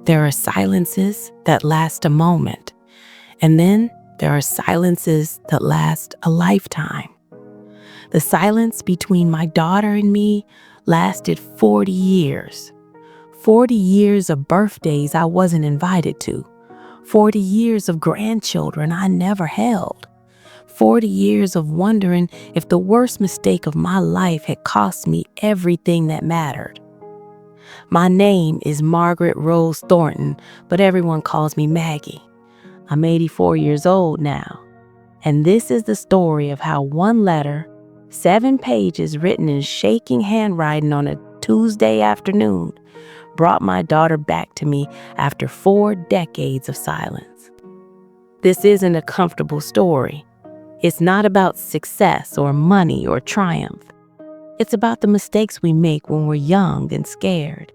There are silences that last a moment, and then there are silences that last a lifetime. The silence between my daughter and me lasted 40 years. 40 years of birthdays I wasn't invited to. 40 years of grandchildren I never held. 40 years of wondering if the worst mistake of my life had cost me everything that mattered. My name is Margaret Rose Thornton, but everyone calls me Maggie. I'm 84 years old now, and this is the story of how one letter, 7 pages written in shaking handwriting on a Tuesday afternoon, brought my daughter back to me after 4 decades of silence. This isn't a comfortable story. It's not about success or money or triumph. It's about the mistakes we make when we're young and scared.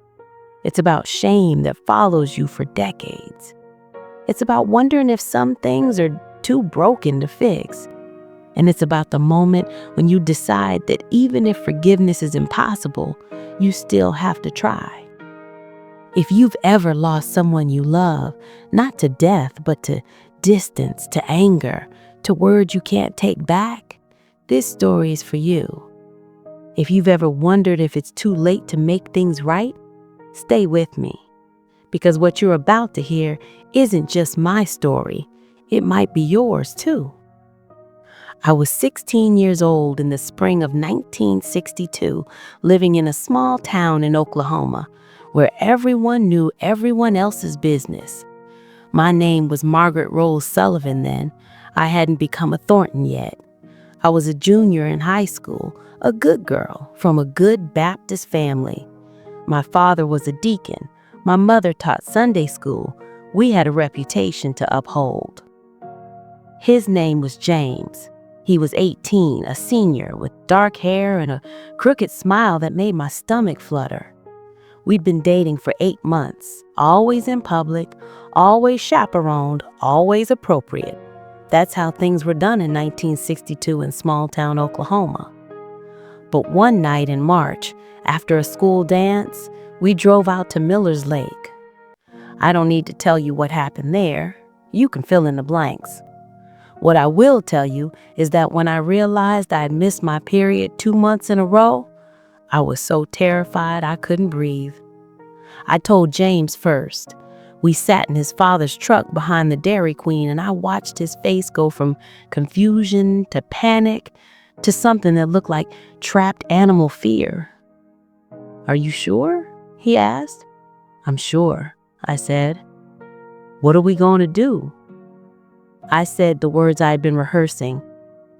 It's about shame that follows you for decades. It's about wondering if some things are too broken to fix. And it's about the moment when you decide that even if forgiveness is impossible, you still have to try. If you've ever lost someone you love, not to death, but to distance, to anger, to words you can't take back, this story is for you. If you've ever wondered if it's too late to make things right, stay with me. Because what you're about to hear isn't just my story, it might be yours too. I was 16 years old in the spring of 1962, living in a small town in Oklahoma, where everyone knew everyone else's business. My name was Margaret Rose Sullivan then. I hadn't become a Thornton yet. I was a junior in high school, a good girl from a good Baptist family. My father was a deacon. My mother taught Sunday school. We had a reputation to uphold. His name was James. He was 18, a senior with dark hair and a crooked smile that made my stomach flutter. We'd been dating for 8 months, always in public, always chaperoned, always appropriate. That's how things were done in 1962 in small-town Oklahoma. But one night in March, after a school dance, we drove out to Miller's Lake. I don't need to tell you what happened there. You can fill in the blanks. What I will tell you is that when I realized I'd missed my period 2 months in a row, I was so terrified I couldn't breathe. I told James first. We sat in his father's truck behind the Dairy Queen, and I watched his face go from confusion to panic to something that looked like trapped animal fear. "Are you sure?" he asked. "I'm sure," I said. "What are we going to do?" I said the words I had been rehearsing.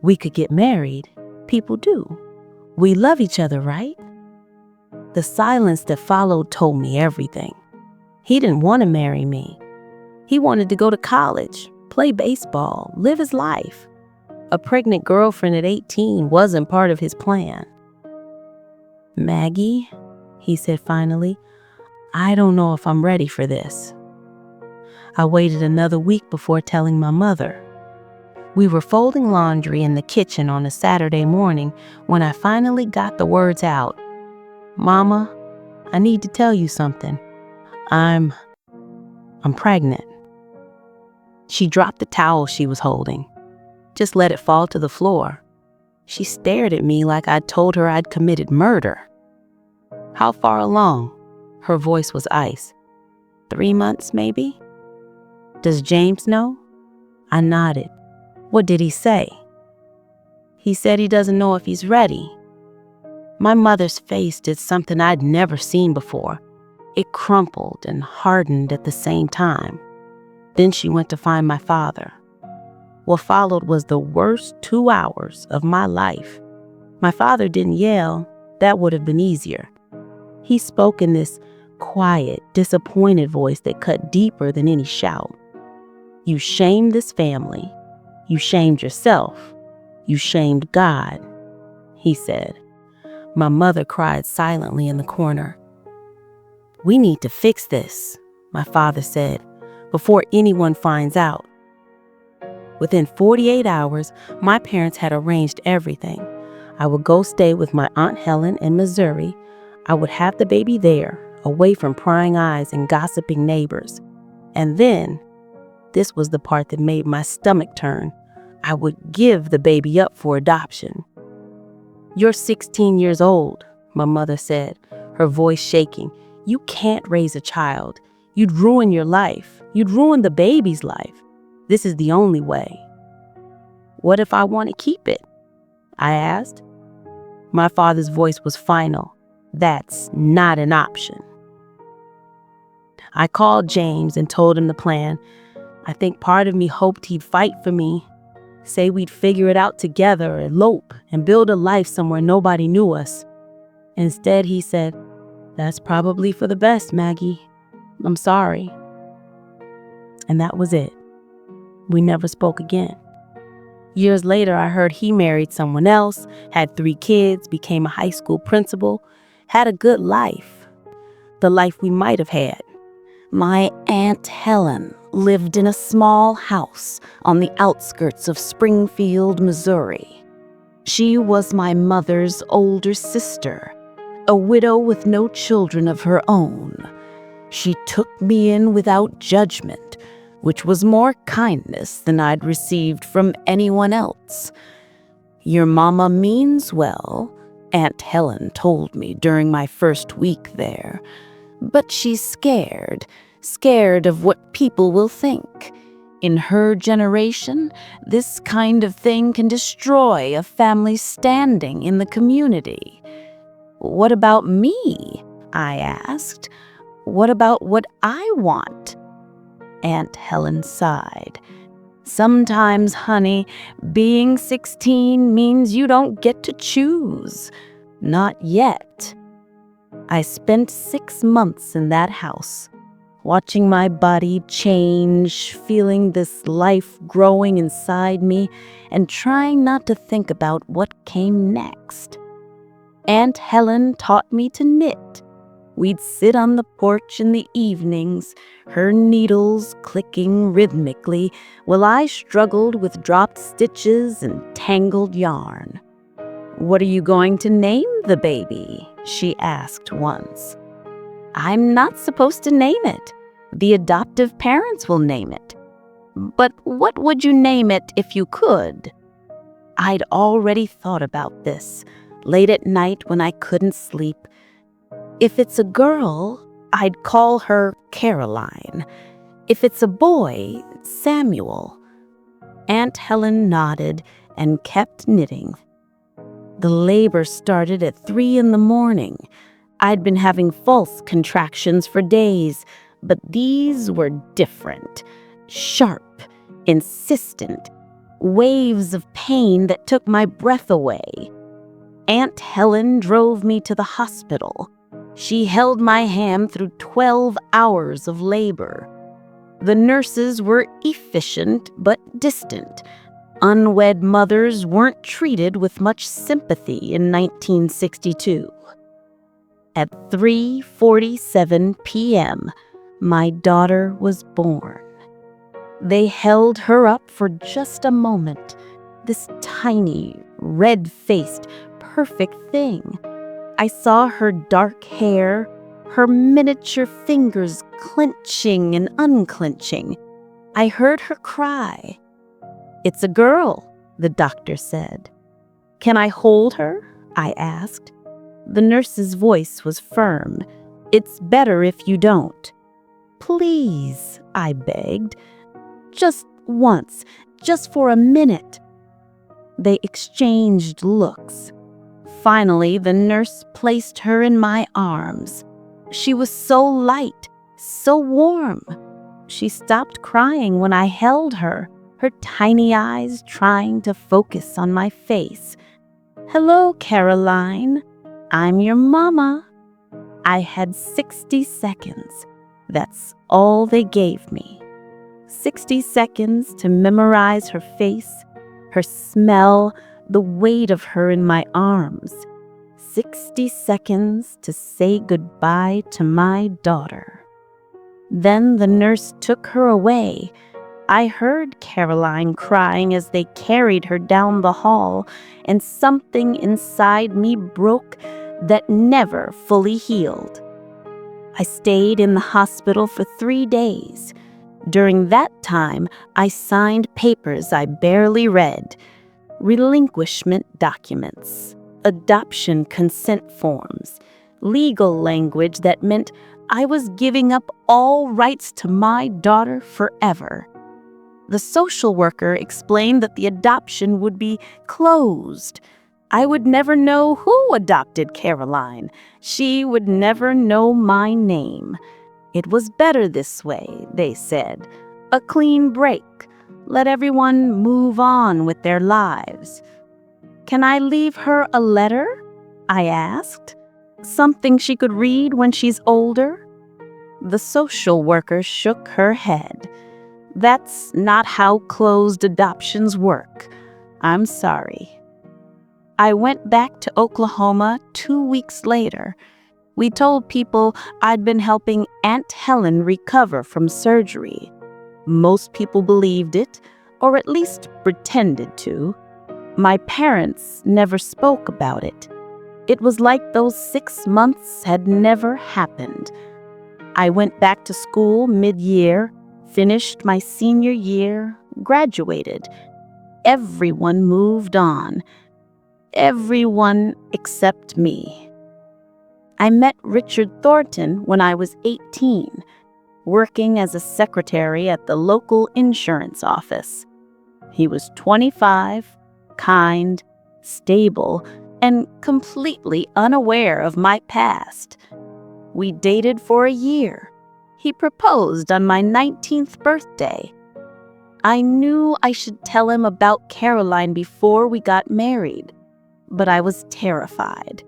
"We could get married. People do. We love each other, right?" The silence that followed told me everything. He didn't want to marry me. He wanted to go to college, play baseball, live his life. A pregnant girlfriend at 18 wasn't part of his plan. "Maggie," he said finally, "I don't know if I'm ready for this." I waited another week before telling my mother. We were folding laundry in the kitchen on a Saturday morning when I finally got the words out. "Mama, I need to tell you something. I'm pregnant." She dropped the towel she was holding, just let it fall to the floor. She stared at me like I'd told her I'd committed murder. "How far along?" Her voice was ice. 3 months, maybe? "Does James know?" I nodded. "What did he say?" "He said he doesn't know if he's ready." My mother's face did something I'd never seen before. It crumpled and hardened at the same time. Then she went to find my father. What followed was the worst 2 hours of my life. My father didn't yell. That would have been easier. He spoke in this quiet, disappointed voice that cut deeper than any shout. "You shamed this family. You shamed yourself. You shamed God," he said. My mother cried silently in the corner. "We need to fix this," my father said, "before anyone finds out." Within 48 hours, my parents had arranged everything. I would go stay with my Aunt Helen in Missouri. I would have the baby there, away from prying eyes and gossiping neighbors. And then, this was the part that made my stomach turn, I would give the baby up for adoption. "You're 16 years old," my mother said, her voice shaking. "You can't raise a child. You'd ruin your life. You'd ruin the baby's life. This is the only way." "What if I want to keep it?" I asked. My father's voice was final. "That's not an option." I called James and told him the plan. I think part of me hoped he'd fight for me, say we'd figure it out together, elope, and build a life somewhere nobody knew us. Instead, he said, "That's probably for the best, Maggie. I'm sorry." And that was it. We never spoke again. Years later, I heard he married someone else, had 3 kids, became a high school principal, had a good life. The life we might have had. My Aunt Helen lived in a small house on the outskirts of Springfield, Missouri. She was my mother's older sister, a widow with no children of her own. She took me in without judgment, which was more kindness than I'd received from anyone else. "Your mama means well," Aunt Helen told me during my first week there, "but she's scared of what people will think. In her generation, this kind of thing can destroy a family's standing in the community." "What about me?" I asked. "What about what I want?" Aunt Helen sighed. "Sometimes, honey, being 16 means you don't get to choose. Not yet." I spent 6 months in that house, watching my body change, feeling this life growing inside me, and trying not to think about what came next. Aunt Helen taught me to knit. We'd sit on the porch in the evenings, her needles clicking rhythmically, while I struggled with dropped stitches and tangled yarn. "What are you going to name the baby?" she asked once. "I'm not supposed to name it. The adoptive parents will name it." "But what would you name it if you could?" I'd already thought about this, late at night when I couldn't sleep. If it's a girl, I'd call her Caroline. If it's a boy, Samuel. Aunt Helen nodded and kept knitting. The labor started at 3 in the morning. I'd been having false contractions for days, but these were different. Sharp, insistent, waves of pain that took my breath away. Aunt Helen drove me to the hospital. She held my hand through 12 hours of labor. The nurses were efficient but distant. Unwed mothers weren't treated with much sympathy in 1962. At 3:47 p.m., my daughter was born. They held her up for just a moment, this tiny, red-faced, perfect thing. I saw her dark hair, her miniature fingers clenching and unclenching. I heard her cry. "It's a girl," the doctor said. "Can I hold her?" I asked. The nurse's voice was firm. "It's better if you don't." "Please," I begged. "Just once, just for a minute." They exchanged looks. Finally, the nurse placed her in my arms. She was so light, so warm. She stopped crying when I held her, her tiny eyes trying to focus on my face. "Hello, Caroline. I'm your mama." I had 60 seconds. That's all they gave me. 60 seconds to memorize her face, her smell, the weight of her in my arms. 60 seconds to say goodbye to my daughter. Then the nurse took her away. I heard Caroline crying as they carried her down the hall, and something inside me broke that never fully healed. I stayed in the hospital for 3 days. During that time, I signed papers I barely read, relinquishment documents, adoption consent forms, legal language that meant I was giving up all rights to my daughter forever. The social worker explained that the adoption would be closed. I would never know who adopted Caroline. She would never know my name. It was better this way, they said. A clean break. Let everyone move on with their lives. Can I leave her a letter? I asked. Something she could read when she's older? The social worker shook her head. That's not how closed adoptions work. I'm sorry. I went back to Oklahoma 2 weeks later. We told people I'd been helping Aunt Helen recover from surgery. Most people believed it, or at least pretended to. My parents never spoke about it. It was like those 6 months had never happened. I went back to school mid-year, finished my senior year, graduated. Everyone moved on. Everyone except me. I met Richard Thornton when I was 18, working as a secretary at the local insurance office. He was 25, kind, stable, and completely unaware of my past. We dated for a year. He proposed on my 19th birthday. I knew I should tell him about Caroline before we got married, but I was terrified.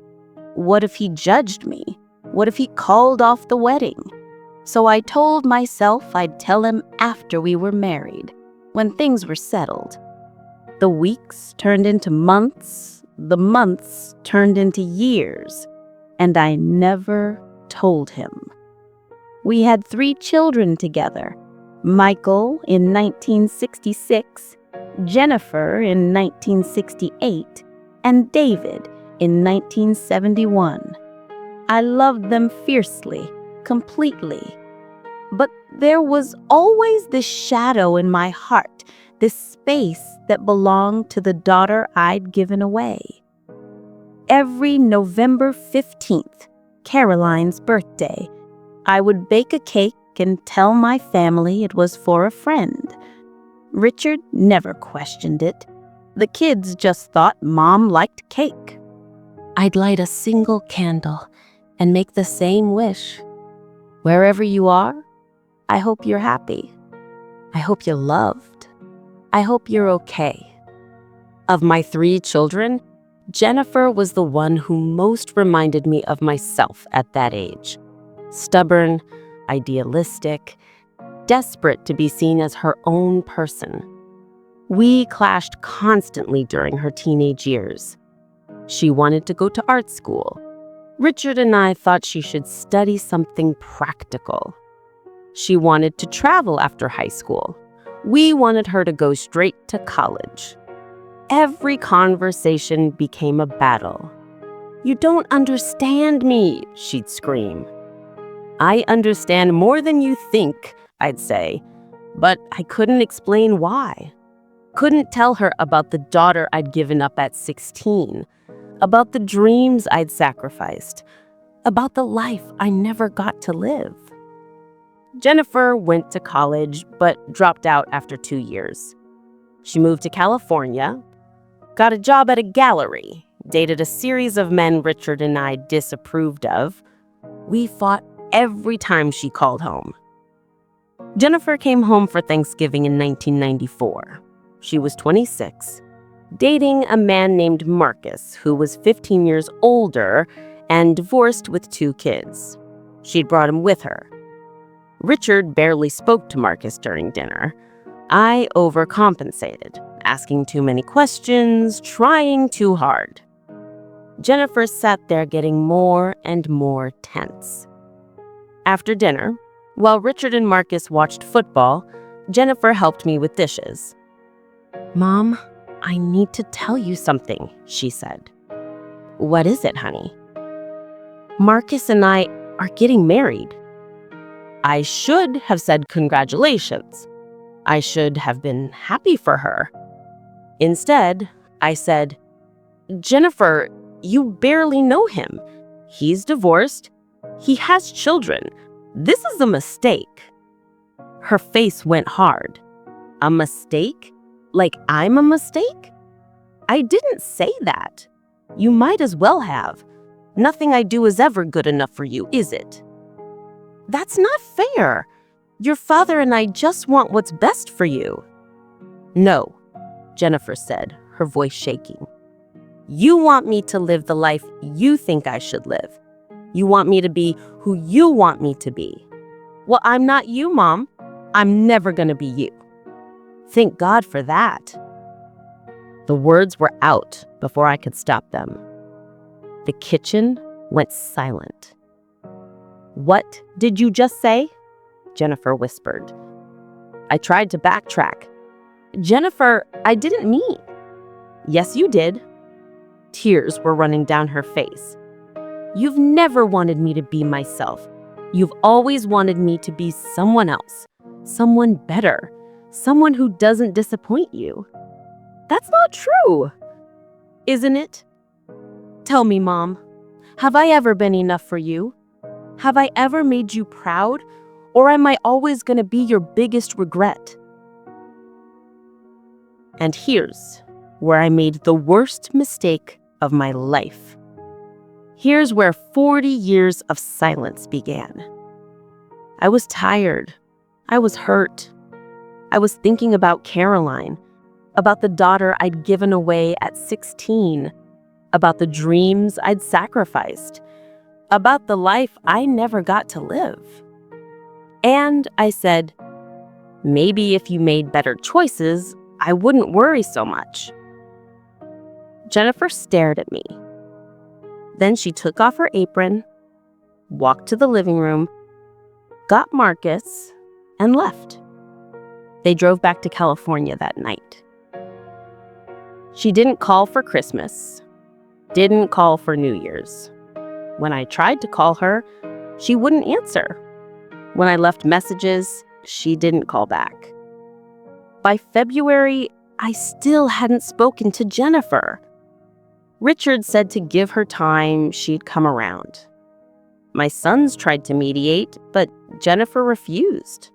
What if he judged me? What if he called off the wedding? So I told myself I'd tell him after we were married, when things were settled. The weeks turned into months, the months turned into years, and I never told him. We had 3 children together, Michael in 1966, Jennifer in 1968, and David in 1971. I loved them fiercely, completely. But there was always this shadow in my heart, this space that belonged to the daughter I'd given away. Every November 15th, Caroline's birthday, I would bake a cake and tell my family it was for a friend. Richard never questioned it. The kids just thought Mom liked cake. I'd light a single candle and make the same wish. Wherever you are, I hope you're happy. I hope you're loved. I hope you're okay. Of my 3 children, Jennifer was the one who most reminded me of myself at that age. Stubborn, idealistic, desperate to be seen as her own person. We clashed constantly during her teenage years. She wanted to go to art school. Richard and I thought she should study something practical. She wanted to travel after high school. We wanted her to go straight to college. Every conversation became a battle. "You don't understand me," she'd scream. "I understand more than you think," I'd say, but I couldn't explain why. Couldn't tell her about the daughter I'd given up at 16, about the dreams I'd sacrificed, about the life I never got to live. Jennifer went to college, but dropped out after 2 years. She moved to California, got a job at a gallery, dated a series of men Richard and I disapproved of. We fought every time she called home. Jennifer came home for Thanksgiving in 1994. She was 26, dating a man named Marcus, who was 15 years older and divorced with 2 kids. She'd brought him with her. Richard barely spoke to Marcus during dinner. I overcompensated, asking too many questions, trying too hard. Jennifer sat there getting more and more tense. After dinner, while Richard and Marcus watched football, Jennifer helped me with dishes. "Mom, I need to tell you something," she said. "What is it, honey?" "Marcus and I are getting married. I should have said congratulations. I should have been happy for her. Instead, I said, Jennifer, you barely know him. He's divorced. He has children. This is a mistake. Her face went hard. A mistake? Like I'm a mistake? I didn't say that. You might as well have. Nothing I do is ever good enough for you, is it? That's not fair. Your father and I just want what's best for you. No, Jennifer said, her voice shaking. You want me to live the life you think I should live. You want me to be who you want me to be. Well, I'm not you, Mom. I'm never going to be you. Thank God for that. The words were out before I could stop them. The kitchen went silent. What did you just say? Jennifer whispered. I tried to backtrack. Jennifer, I didn't mean. Yes, you did. Tears were running down her face. You've never wanted me to be myself. You've always wanted me to be someone else, someone better, someone who doesn't disappoint you. That's not true, isn't it? Tell me, Mom, have I ever been enough for you? Have I ever made you proud? Or am I always going to be your biggest regret? And here's where I made the worst mistake of my life. Here's where 40 years of silence began. I was tired. I was hurt. I was thinking about Caroline, about the daughter I'd given away at 16, about the dreams I'd sacrificed, about the life I never got to live. And I said, maybe if you made better choices, I wouldn't worry so much. Jennifer stared at me. Then she took off her apron, walked to the living room, got Marcus, and left. They drove back to California that night. She didn't call for Christmas, didn't call for New Year's. When I tried to call her, she wouldn't answer. When I left messages, she didn't call back. By February, I still hadn't spoken to Jennifer. Richard said to give her time, she'd come around. My sons tried to mediate, but Jennifer refused.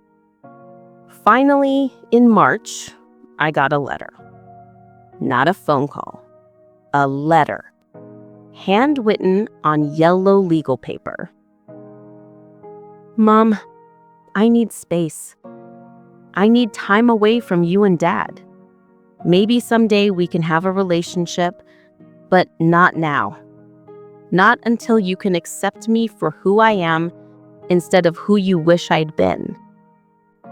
Finally, in March, I got a letter. Not a phone call. A letter. Handwritten on yellow legal paper. Mom, I need space. I need time away from you and Dad. Maybe someday we can have a relationship, but not now. Not until you can accept me for who I am instead of who you wish I'd been.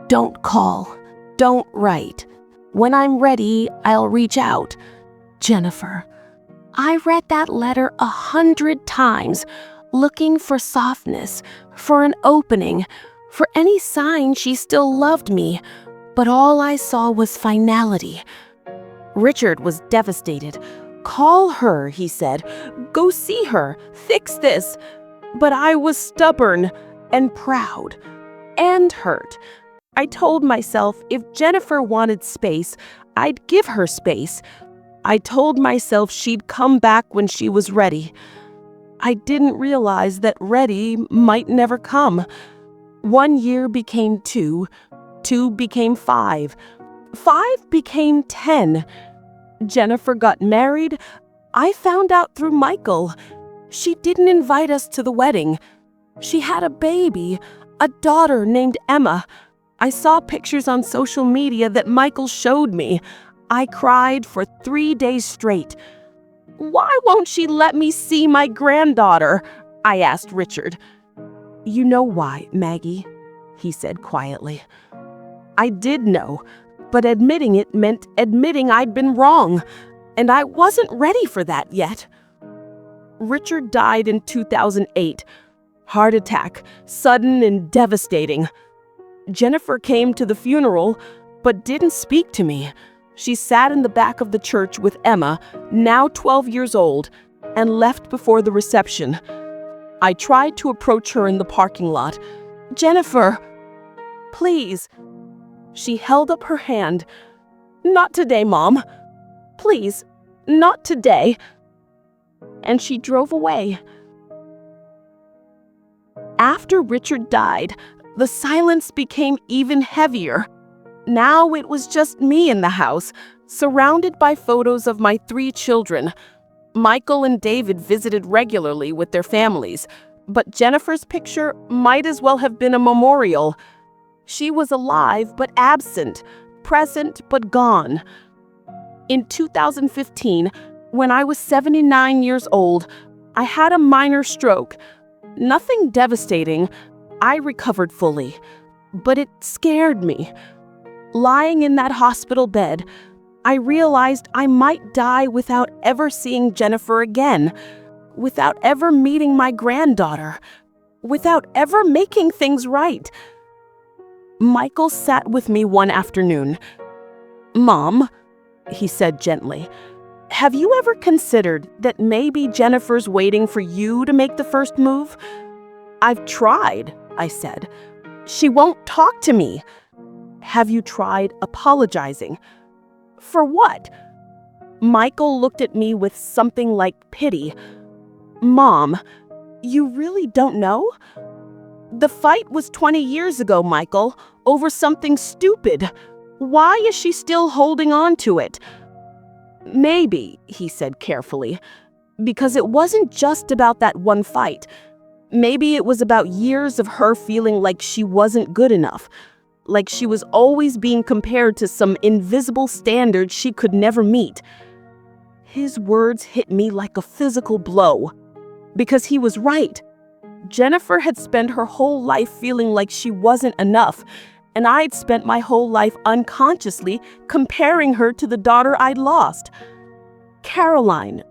Don't call. Don't write. When I'm ready, I'll reach out. Jennifer. I read that letter 100 times, looking for softness, for an opening, for any sign she still loved me, but all I saw was finality. Richard was devastated. Call her, he said. Go see her. Fix this. But I was stubborn and proud and hurt. I told myself if Jennifer wanted space, I'd give her space. I told myself she'd come back when she was ready. I didn't realize that ready might never come. 1 year became 2, 2 became 5, 5 became 10. Jennifer got married. I found out through Michael. She didn't invite us to the wedding. She had a baby, a daughter named Emma. I saw pictures on social media that Michael showed me. I cried for 3 days straight. Why won't she let me see my granddaughter? I asked Richard. You know why, Maggie, he said quietly. I did know, but admitting it meant admitting I'd been wrong, and I wasn't ready for that yet. Richard died in 2008. Heart attack, sudden and devastating. Jennifer came to the funeral, but didn't speak to me. She sat in the back of the church with Emma, now 12 years old, and left before the reception. I tried to approach her in the parking lot. "Jennifer, please." She held up her hand. "Not today, Mom. Please, not today." And she drove away. After Richard died, the silence became even heavier. Now it was just me in the house, surrounded by photos of my 3 children. Michael and David visited regularly with their families, but Jennifer's picture might as well have been a memorial. She was alive but absent, present but gone. In 2015, when I was 79 years old, I had a minor stroke. Nothing devastating. I recovered fully, but it scared me. Lying in that hospital bed, I realized I might die without ever seeing Jennifer again, without ever meeting my granddaughter, without ever making things right. Michael sat with me one afternoon. "Mom," he said gently, "have you ever considered that maybe Jennifer's waiting for you to make the first move?" "I've tried," I said. "She won't talk to me." "Have you tried apologizing?" "For what?" Michael looked at me with something like pity. "Mom, you really don't know? The fight was 20 years ago, Michael, over something stupid. Why is she still holding on to it?" "Maybe," he said carefully, "because it wasn't just about that one fight. Maybe it was about years of her feeling like she wasn't good enough, like she was always being compared to some invisible standard she could never meet." His words hit me like a physical blow, because he was right. Jennifer had spent her whole life feeling like she wasn't enough, and I'd spent my whole life unconsciously comparing her to the daughter I'd lost. Caroline,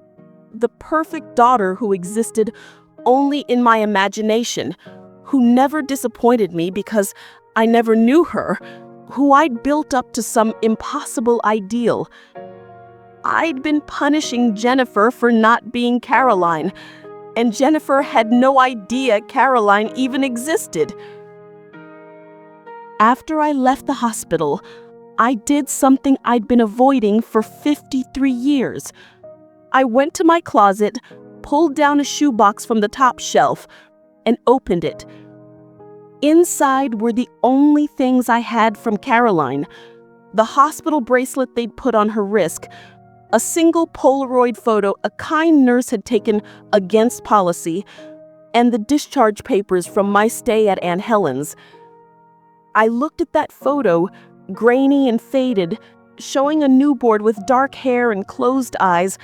the perfect daughter who existed only in my imagination, who never disappointed me because I never knew her, who I'd built up to some impossible ideal. I'd been punishing Jennifer for not being Caroline, and Jennifer had no idea Caroline even existed. After I left the hospital, I did something I'd been avoiding for 53 years. I went to my closet, pulled down a shoebox from the top shelf, and opened it. Inside were the only things I had from Caroline: the hospital bracelet they'd put on her wrist, a single Polaroid photo a kind nurse had taken against policy, and the discharge papers from my stay at Aunt Helen's. I looked at that photo, grainy and faded, showing a newborn with dark hair and closed eyes,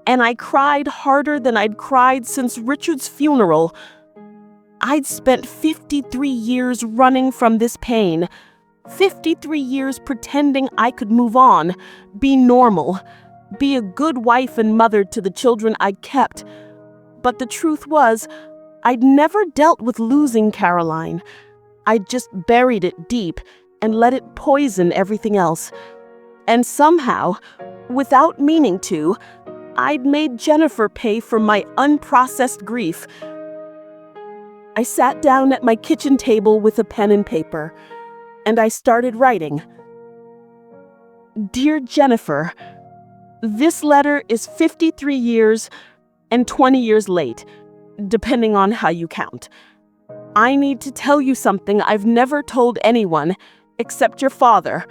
and I cried harder than I'd cried since Richard's funeral. I'd spent 53 years running from this pain, 53 years pretending I could move on, be normal, be a good wife and mother to the children I'd kept. But the truth was, I'd never dealt with losing Caroline. I'd just buried it deep and let it poison everything else. And somehow, without meaning to, I'd made Jennifer pay for my unprocessed grief. I sat down at my kitchen table with a pen and paper, and I started writing. "Dear Jennifer, this letter is 53 years and 20 years late, depending on how you count. I need to tell you something I've never told anyone except your father,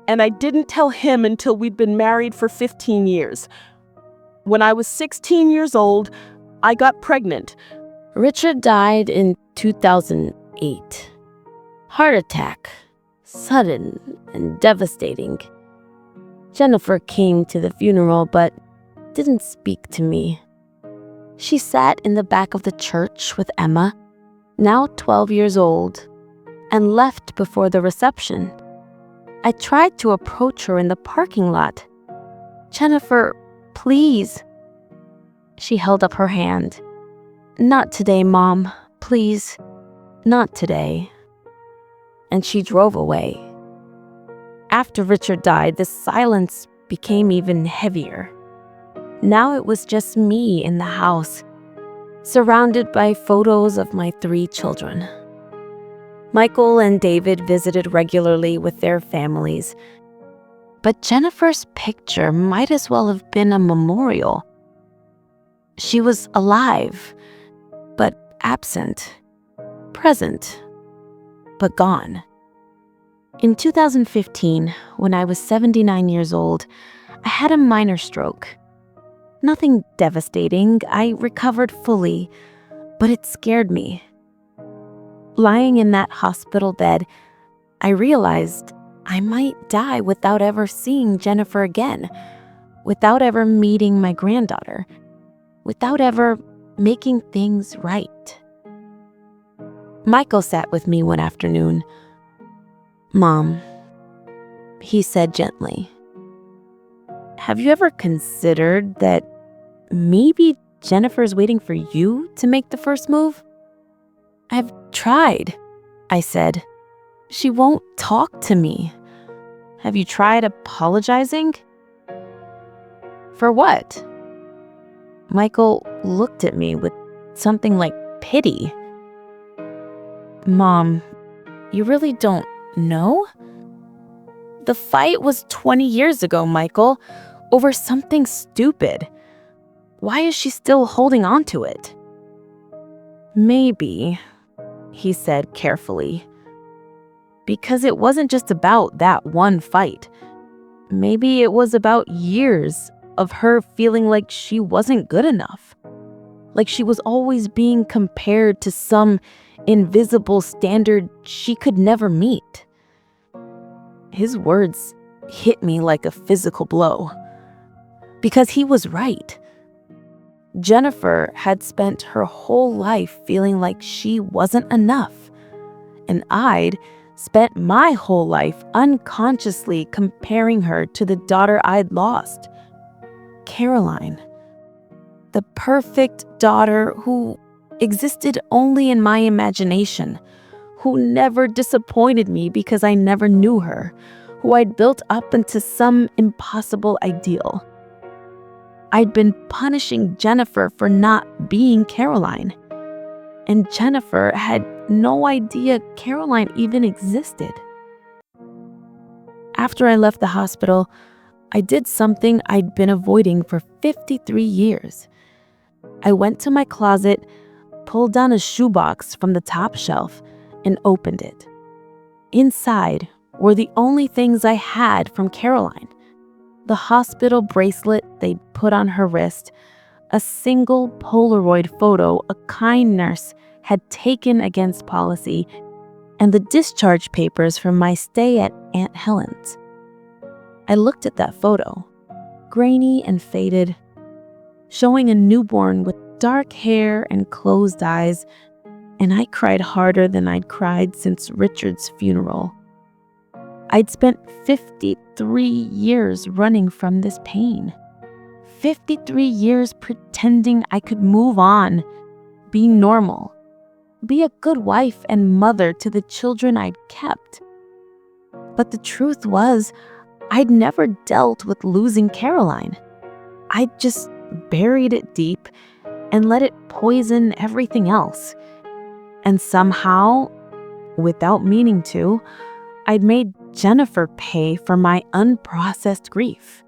and I didn't tell him until we'd been married for 15 years. When I was 16 years old, I got pregnant." Richard died in 2008. Heart attack. Sudden and devastating. Jennifer came to the funeral but didn't speak to me. She sat in the back of the church with Emma, now 12 years old, and left before the reception. I tried to approach her in the parking lot. "Jennifer, please." She held up her hand. "Not today, Mom. Please. Not today." And she drove away. After Richard died, the silence became even heavier. Now it was just me in the house, surrounded by photos of my 3 children. Michael and David visited regularly with their families, but Jennifer's picture might as well have been a memorial. She was alive, but absent, present, but gone. In 2015, when I was 79 years old, I had a minor stroke. Nothing devastating, I recovered fully, but it scared me. Lying in that hospital bed, I realized I might die without ever seeing Jennifer again, without ever meeting my granddaughter, without ever making things right. Michael sat with me one afternoon. "Mom," he said gently, "have you ever considered that maybe Jennifer's waiting for you to make the first move?" "I've tried," I said. "She won't talk to me." "Have you tried apologizing?" "For what?" Michael looked at me with something like pity. "Mom, you really don't know? The fight was 20 years ago, Michael, over something stupid. Why is she still holding on to it?" "Maybe," he said carefully, "because it wasn't just about that one fight. Maybe it was about years of her feeling like she wasn't good enough, like she was always being compared to some invisible standard she could never meet." His words hit me like a physical blow, because he was right. Jennifer had spent her whole life feeling like she wasn't enough, and I'd spent my whole life unconsciously comparing her to the daughter I'd lost, Caroline, the perfect daughter who existed only in my imagination, who never disappointed me because I never knew her, who I'd built up into some impossible ideal. I'd been punishing Jennifer for not being Caroline, and Jennifer had no idea Caroline even existed. After I left the hospital, I did something I'd been avoiding for 53 years. I went to my closet, pulled down a shoebox from the top shelf, and opened it. Inside were the only things I had from Caroline: the hospital bracelet they'd put on her wrist, a single Polaroid photo a kind nurse had taken against policy, and the discharge papers from my stay at Aunt Helen's. I looked at that photo, grainy and faded, showing a newborn with dark hair and closed eyes, and I cried harder than I'd cried since Richard's funeral. I'd spent 53 years running from this pain. 53 years pretending I could move on, be normal, be a good wife and mother to the children I'd kept. But the truth was, I'd never dealt with losing Caroline. I'd just buried it deep and let it poison everything else. And somehow, without meaning to, I'd made Jennifer pay for my unprocessed grief.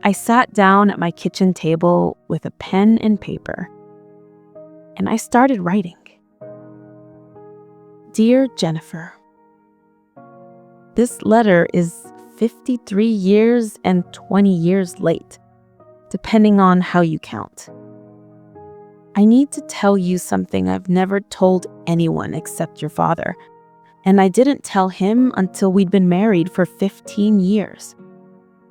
I sat down at my kitchen table with a pen and paper, and I started writing. Dear Jennifer, this letter is 53 years and 20 years late, depending on how you count. I need to tell you something I've never told anyone except your father, and I didn't tell him until we'd been married for 15 years.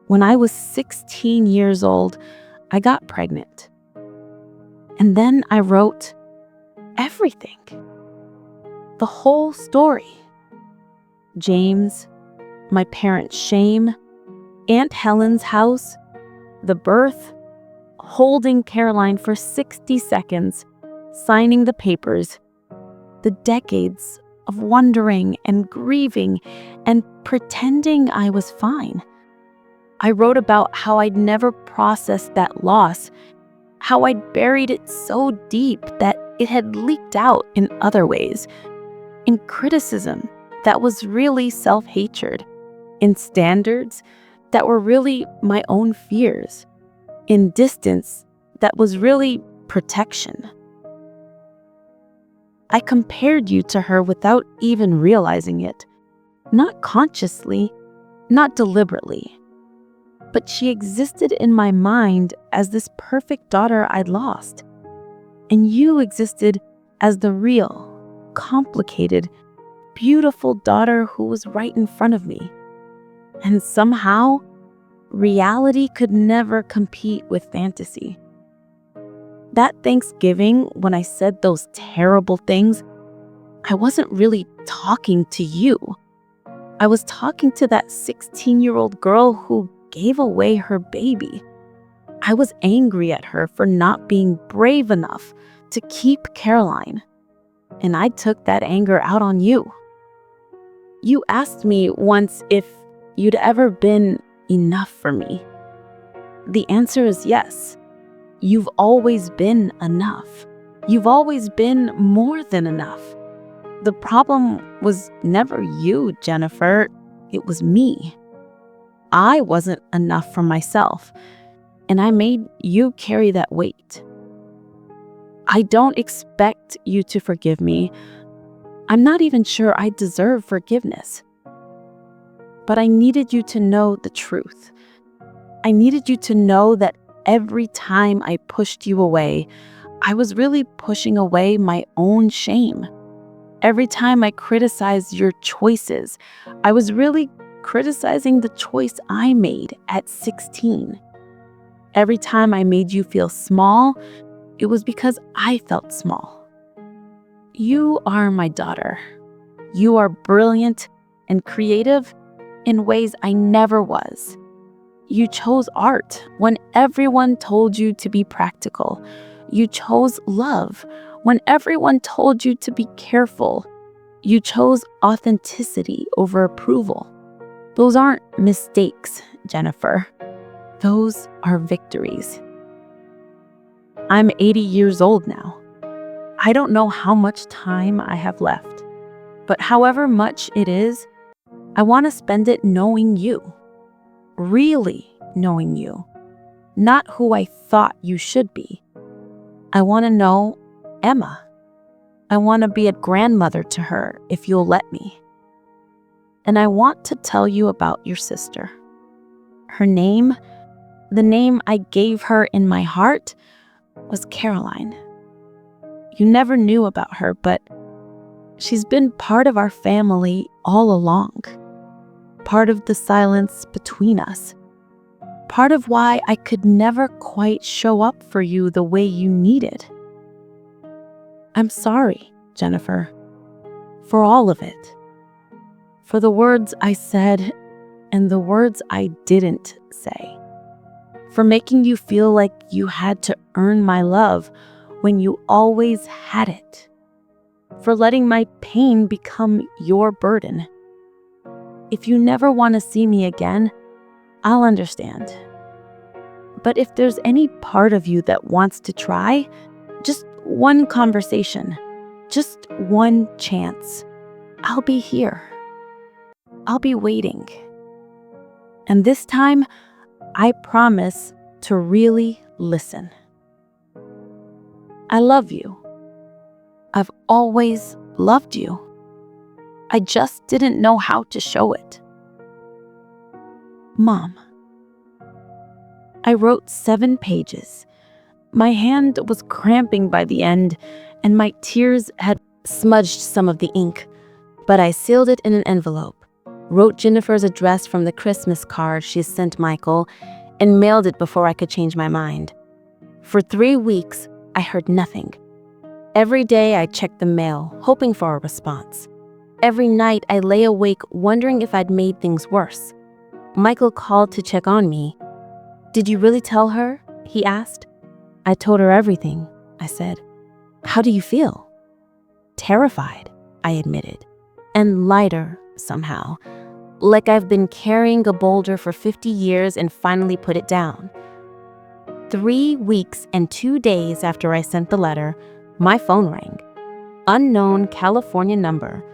When I was 16 years old, I got pregnant. And then I wrote everything. The whole story. James, my parents' shame, Aunt Helen's house, the birth, holding Caroline for 60 seconds, signing the papers, the decades of wondering and grieving and pretending I was fine. I wrote about how I'd never processed that loss, how I'd buried it so deep that it had leaked out in other ways, in criticism that was really self-hatred, in standards that were really my own fears, in distance that was really protection. I compared you to her without even realizing it, not consciously, not deliberately. But she existed in my mind as this perfect daughter I'd lost. And you existed as the real, complicated, beautiful daughter who was right in front of me. And somehow, reality could never compete with fantasy. That Thanksgiving, when I said those terrible things, I wasn't really talking to you. I was talking to that 16-year-old girl who gave away her baby. I was angry at her for not being brave enough to keep Caroline. And I took that anger out on you. You asked me once if you'd ever been enough for me. The answer is yes. You've always been enough. You've always been more than enough. The problem was never you, Jennifer. It was me. I wasn't enough for myself, and I made you carry that weight. I don't expect you to forgive me. I'm not even sure I deserve forgiveness. But I needed you to know the truth. I needed you to know that every time I pushed you away, I was really pushing away my own shame. Every time I criticized your choices, I was really criticizing the choice I made at 16. Every time I made you feel small, it was because I felt small. You are my daughter. You are brilliant and creative in ways I never was. You chose art when everyone told you to be practical. You chose love when everyone told you to be careful. You chose authenticity over approval. Those aren't mistakes, Jennifer. Those are victories. I'm 80 years old now. I don't know how much time I have left, but however much it is, I want to spend it knowing you. Really knowing you, not who I thought you should be. I want to know Emma. I want to be a grandmother to her if you'll let me. And I want to tell you about your sister. Her name, the name I gave her in my heart, was Caroline. You never knew about her, but she's been part of our family all along. Part of the silence between us. Part of why I could never quite show up for you the way you needed. I'm sorry, Jennifer, for all of it. For the words I said and the words I didn't say. For making you feel like you had to earn my love when you always had it. For letting my pain become your burden. If you never want to see me again, I'll understand. But if there's any part of you that wants to try, just one conversation, just one chance, I'll be here. I'll be waiting. And this time, I promise to really listen. I love you. I've always loved you. I just didn't know how to show it. Mom. I wrote 7 pages. My hand was cramping by the end, and my tears had smudged some of the ink. But I sealed it in an envelope, wrote Jennifer's address from the Christmas card she sent Michael, and mailed it before I could change my mind. For 3 weeks, I heard nothing. Every day I checked the mail, hoping for a response. Every night I lay awake wondering if I'd made things worse. Michael called to check on me. "Did you really tell her?" he asked. "I told her everything," I said. "How do you feel?" "Terrified," I admitted, and lighter somehow, like I've been carrying a boulder for 50 years and finally put it down. 3 weeks and 2 days after I sent the letter, my phone rang. Unknown California number.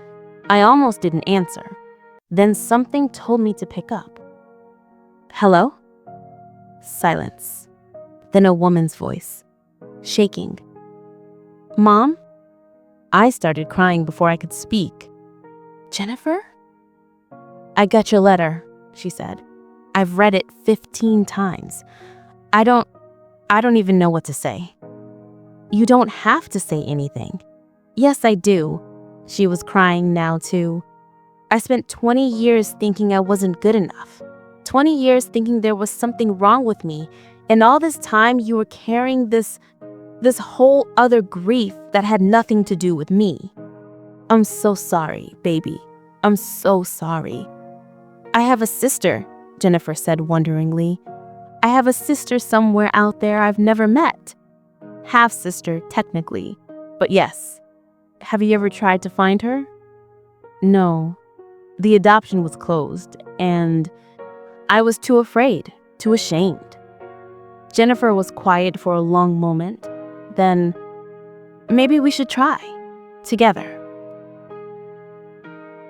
I almost didn't answer. Then something told me to pick up. Hello? Silence. Then a woman's voice, shaking. Mom? I started crying before I could speak. Jennifer? I got your letter, she said. I've read it 15 times. I don't even know what to say. You don't have to say anything. Yes, I do. She was crying now too. I spent 20 years thinking I wasn't good enough. 20 years thinking there was something wrong with me. And all this time you were carrying this whole other grief that had nothing to do with me. I'm so sorry, baby. I'm so sorry. I have a sister, Jennifer said wonderingly. I have a sister somewhere out there I've never met. Half-sister, technically. But yes. Have you ever tried to find her? No. The adoption was closed, and I was too afraid, too ashamed. Jennifer was quiet for a long moment. Then, maybe we should try. Together.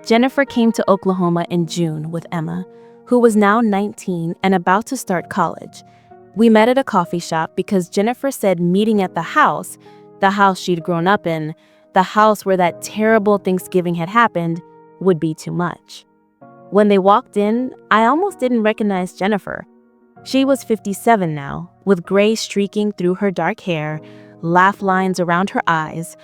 Jennifer came to Oklahoma in June with Emma, who was now 19 and about to start college. We met at a coffee shop because Jennifer said meeting at the house she'd grown up in, the house where that terrible Thanksgiving had happened, would be too much. When they walked in, I almost didn't recognize Jennifer. She was 57 now, with gray streaking through her dark hair, laugh lines around her eyes.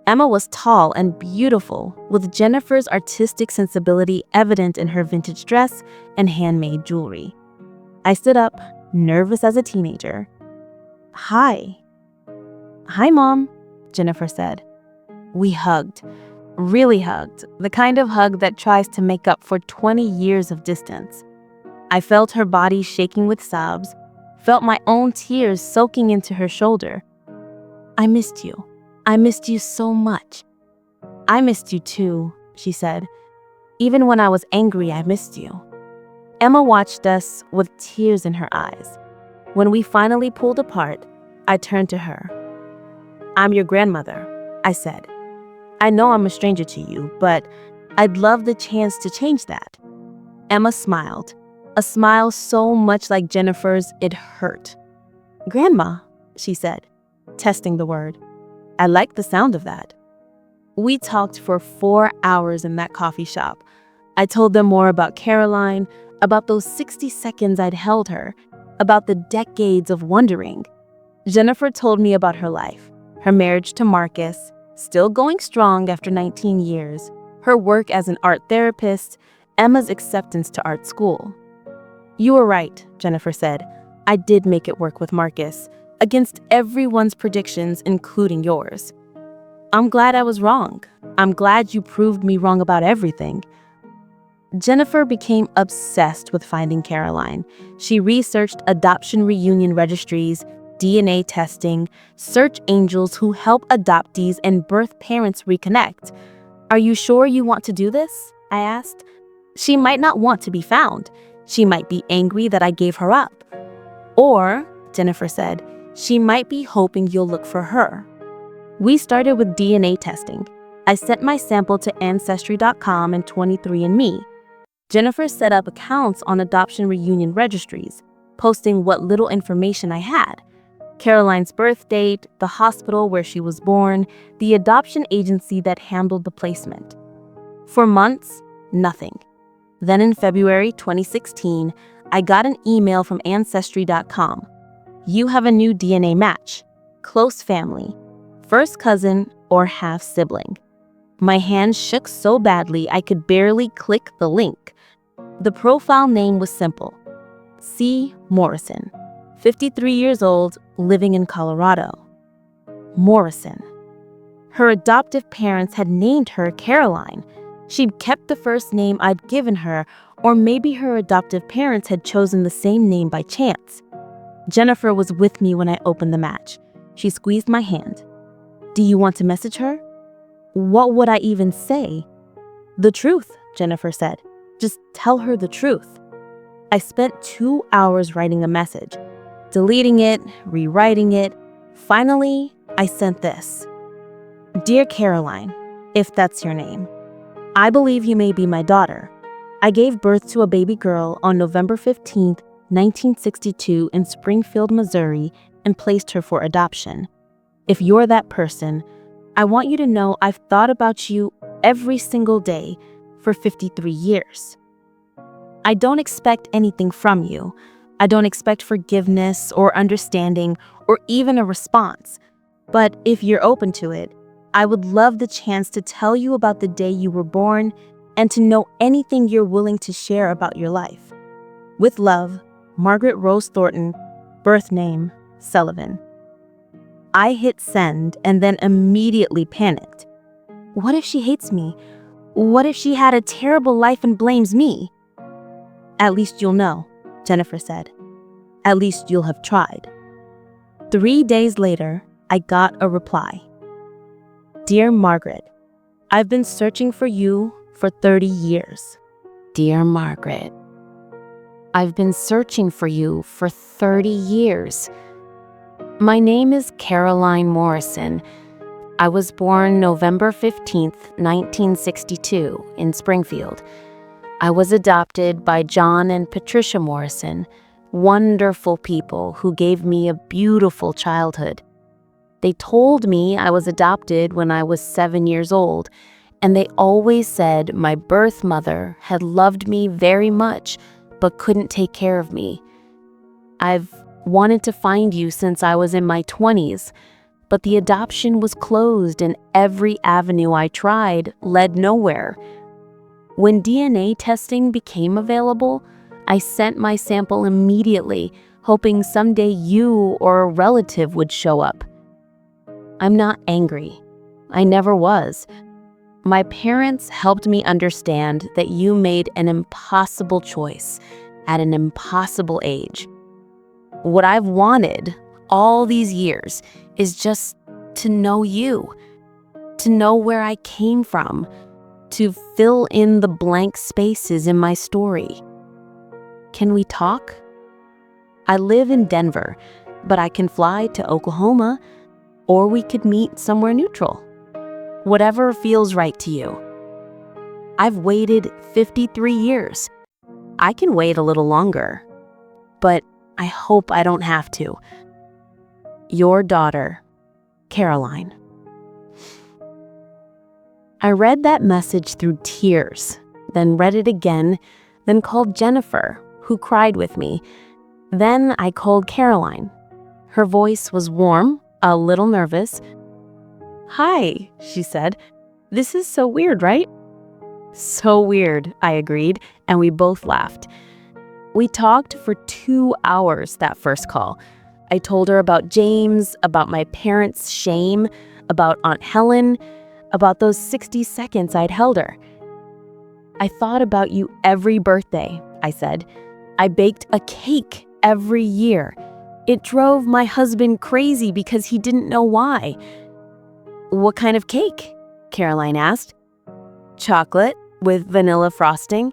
Emma was tall and beautiful, with Jennifer's artistic sensibility evident in her vintage dress and handmade jewelry. I stood up, nervous as a teenager. Hi. Hi, Mom, Jennifer said. We hugged, really hugged, the kind of hug that tries to make up for 20 years of distance. I felt her body shaking with sobs, felt my own tears soaking into her shoulder. I missed you. I missed you so much. I missed you too, she said. Even when I was angry, I missed you. Emma watched us with tears in her eyes. When we finally pulled apart, I turned to her. I'm your grandmother, I said. I know I'm a stranger to you, but I'd love the chance to change that. Emma smiled, a smile so much like Jennifer's it hurt. Grandma, she said, testing the word. I like the sound of that. We talked for 4 hours in that coffee shop. I told them more about Caroline, about those 60 seconds I'd held her, about the decades of wondering. Jennifer told me about her life, her marriage to Marcus, still going strong after 19 years, her work as an art therapist, Emma's acceptance to art school. You were right, Jennifer said. I did make it work with Marcus, against everyone's predictions, including yours. I'm glad I was wrong. I'm glad you proved me wrong about everything. Jennifer became obsessed with finding Caroline. She researched adoption reunion registries, DNA testing, search angels who help adoptees and birth parents reconnect. Are you sure you want to do this? I asked. She might not want to be found. She might be angry that I gave her up. Or, Jennifer said, she might be hoping you'll look for her. We started with DNA testing. I sent my sample to Ancestry.com and 23andMe. Jennifer set up accounts on adoption reunion registries, posting what little information I had. Caroline's birth date, the hospital where she was born, the adoption agency that handled the placement. For months, nothing. Then in February 2016, I got an email from Ancestry.com. You have a new DNA match. Close family. First cousin or half-sibling. My hand shook so badly I could barely click the link. The profile name was simple. C. Morrison. 53 years old, living in Colorado. Morrison. Her adoptive parents had named her Caroline. She'd kept the first name I'd given her, or maybe her adoptive parents had chosen the same name by chance. Jennifer was with me when I opened the match. She squeezed my hand. Do you want to message her? What would I even say? The truth, Jennifer said. Just tell her the truth. I spent 2 hours writing a message. deleting it, rewriting it. Finally, I sent this. Dear Caroline, if that's your name, I believe you may be my daughter. I gave birth to a baby girl on November 15th, 1962 in Springfield, Missouri, and placed her for adoption. If you're that person, I want you to know I've thought about you every single day for 53 years. I don't expect anything from you. I don't expect forgiveness or understanding or even a response. But if you're open to it, I would love the chance to tell you about the day you were born and to know anything you're willing to share about your life. With love, Margaret Rose Thornton, birth name, Sullivan. I hit send and then immediately panicked. What if she hates me? What if she had a terrible life and blames me? At least you'll know, Jennifer said. At least you'll have tried. 3 days later, I got a reply. Dear Margaret, I've been searching for you for 30 years. Dear Margaret, I've been searching for you for 30 years. My name is Caroline Morrison. I was born November 15th, 1962, in Springfield. I was adopted by John and Patricia Morrison, wonderful people who gave me a beautiful childhood. They told me I was adopted when I was 7 years old, and they always said my birth mother had loved me very much but couldn't take care of me. I've wanted to find you since I was in my 20s, but the adoption was closed and every avenue I tried led nowhere. When DNA testing became available, I sent my sample immediately, hoping someday you or a relative would show up. I'm not angry. I never was. My parents helped me understand that you made an impossible choice at an impossible age. What I've wanted all these years is just to know you, to know where I came from, to fill in the blank spaces in my story. Can we talk? I live in Denver, but I can fly to Oklahoma, or we could meet somewhere neutral. Whatever feels right to you. I've waited 53 years. I can wait a little longer, but I hope I don't have to. Your daughter, Caroline. I read that message through tears, then read it again, then called Jennifer, who cried with me. Then I called Caroline. Her voice was warm, a little nervous. Hi, she said. This is so weird, right? So weird, I agreed, and we both laughed. We talked for 2 hours that first call. I told her about James, about my parents' shame, about Aunt Helen, about those 60 seconds I'd held her. I thought about you every birthday, I said. I baked a cake every year. It drove my husband crazy because he didn't know why. What kind of cake? Caroline asked. Chocolate with vanilla frosting.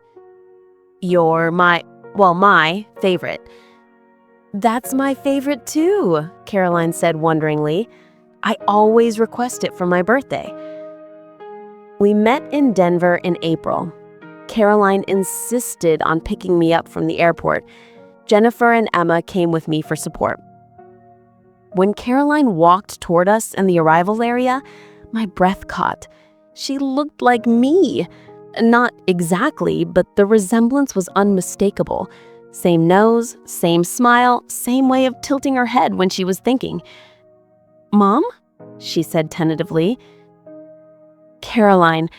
My favorite. That's my favorite too, Caroline said wonderingly. I always request it for my birthday. We met in Denver in April. Caroline insisted on picking me up from the airport. Jennifer and Emma came with me for support. When Caroline walked toward us in the arrival area, my breath caught. She looked like me. Not exactly, but the resemblance was unmistakable. Same nose, same smile, same way of tilting her head when she was thinking. Mom? She said tentatively. Caroline.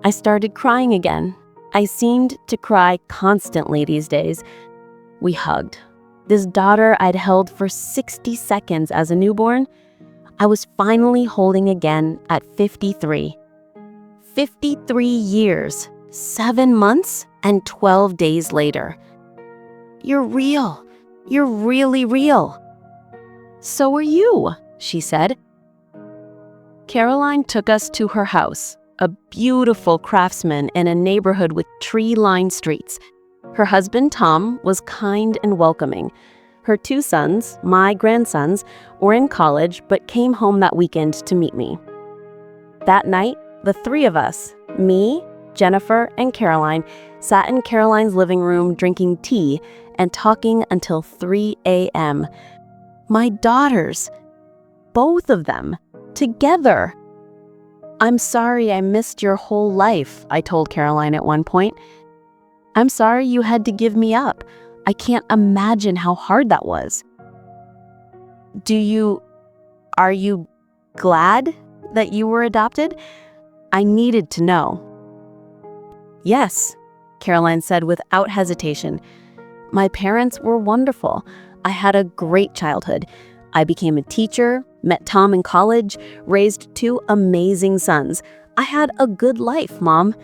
I started crying again. I seemed to cry constantly these days. We hugged. This daughter I'd held for 60 seconds as a newborn, I was finally holding again at 53. 53 years, 7 months, and 12 days later. You're real. You're really real. So are you, she said. Caroline took us to her house, a beautiful craftsman in a neighborhood with tree-lined streets. Her husband, Tom, was kind and welcoming. Her 2 sons, my grandsons, were in college but came home that weekend to meet me. That night, the 3 of us, me, Jennifer, and Caroline, sat in Caroline's living room drinking tea and talking until 3 a.m. My daughters, both of them, together. "I'm sorry I missed your whole life," I told Caroline at one point. "I'm sorry you had to give me up. I can't imagine how hard that was." Are you glad that you were adopted? I needed to know. "Yes," Caroline said without hesitation. "My parents were wonderful. I had a great childhood. I became a teacher, met Tom in college, raised 2 amazing sons. I had a good life, Mom.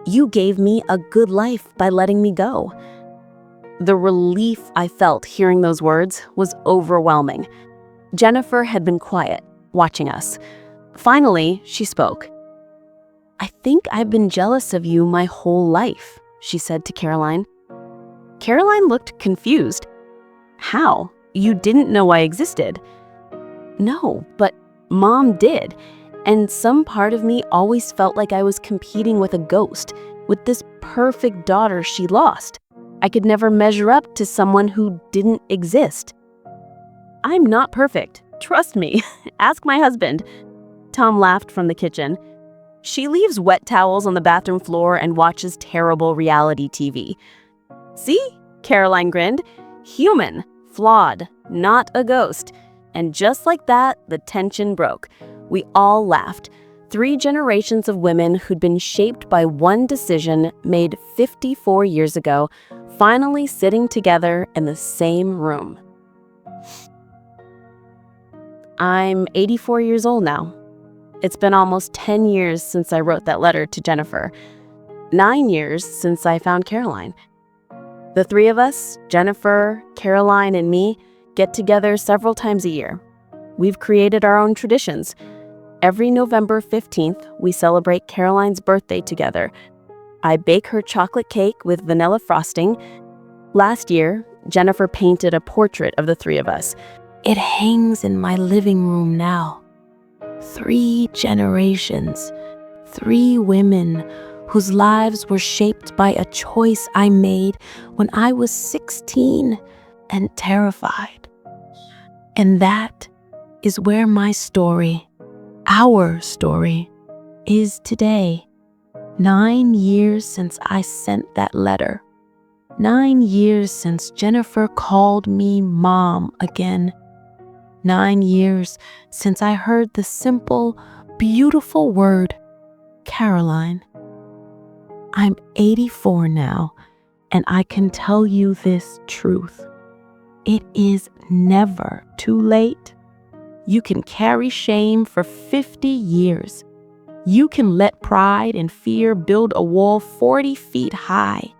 You gave me a good life by letting me go." The relief I felt hearing those words was overwhelming. Jennifer had been quiet, watching us. Finally, she spoke. "I think I've been jealous of you my whole life," she said to Caroline. Caroline looked confused. "How? You didn't know I existed?" "No, but Mom did. And some part of me always felt like I was competing with a ghost, with this perfect daughter she lost. I could never measure up to someone who didn't exist." "I'm not perfect. Trust me. Ask my husband." Tom laughed from the kitchen. "She leaves wet towels on the bathroom floor and watches terrible reality TV." "See?" Caroline grinned. "Human, flawed, not a ghost." And just like that, the tension broke. We all laughed. 3 generations of women who'd been shaped by one decision made 54 years ago, finally sitting together in the same room. I'm 84 years old now. It's been almost 10 years since I wrote that letter to Jennifer. 9 years since I found Caroline. The 3 of us, Jennifer, Caroline, and me, get together several times a year. We've created our own traditions. Every November 15th, we celebrate Caroline's birthday together. I bake her chocolate cake with vanilla frosting. Last year, Jennifer painted a portrait of the 3 of us. It hangs in my living room now. 3 generations, 3 women whose lives were shaped by a choice I made when I was 16 and terrified. And that is where my story, our story, is today. 9 years since I sent that letter. 9 years since Jennifer called me Mom again. 9 years since I heard the simple, beautiful word, Caroline. I'm 84 now, and I can tell you this truth. It is never too late. You can carry shame for 50 years. You can let pride and fear build a wall 40 feet high.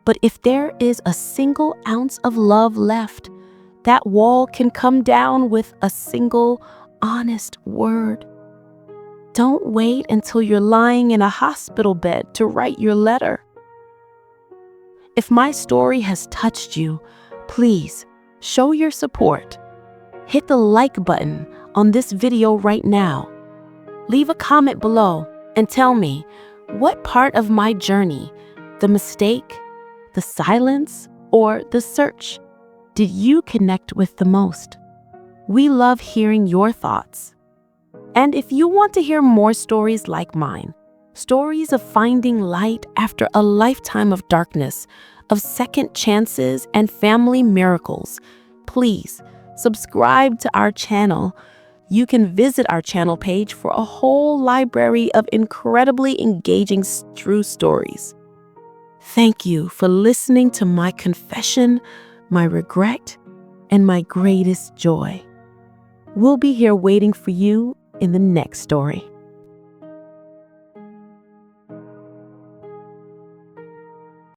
But if there is a single ounce of love left, that wall can come down with a single, honest word. Don't wait until you're lying in a hospital bed to write your letter. If my story has touched you, please show your support. Hit the like button on this video right now. Leave a comment below and tell me what part of my journey, the mistake, the silence, or the search, did you connect with the most? We love hearing your thoughts. And if you want to hear more stories like mine, stories of finding light after a lifetime of darkness, of second chances and family miracles, please subscribe to our channel. You can visit our channel page for a whole library of incredibly engaging true stories. Thank you for listening to my confession, my regret, and my greatest joy. We'll be here waiting for you in the next story.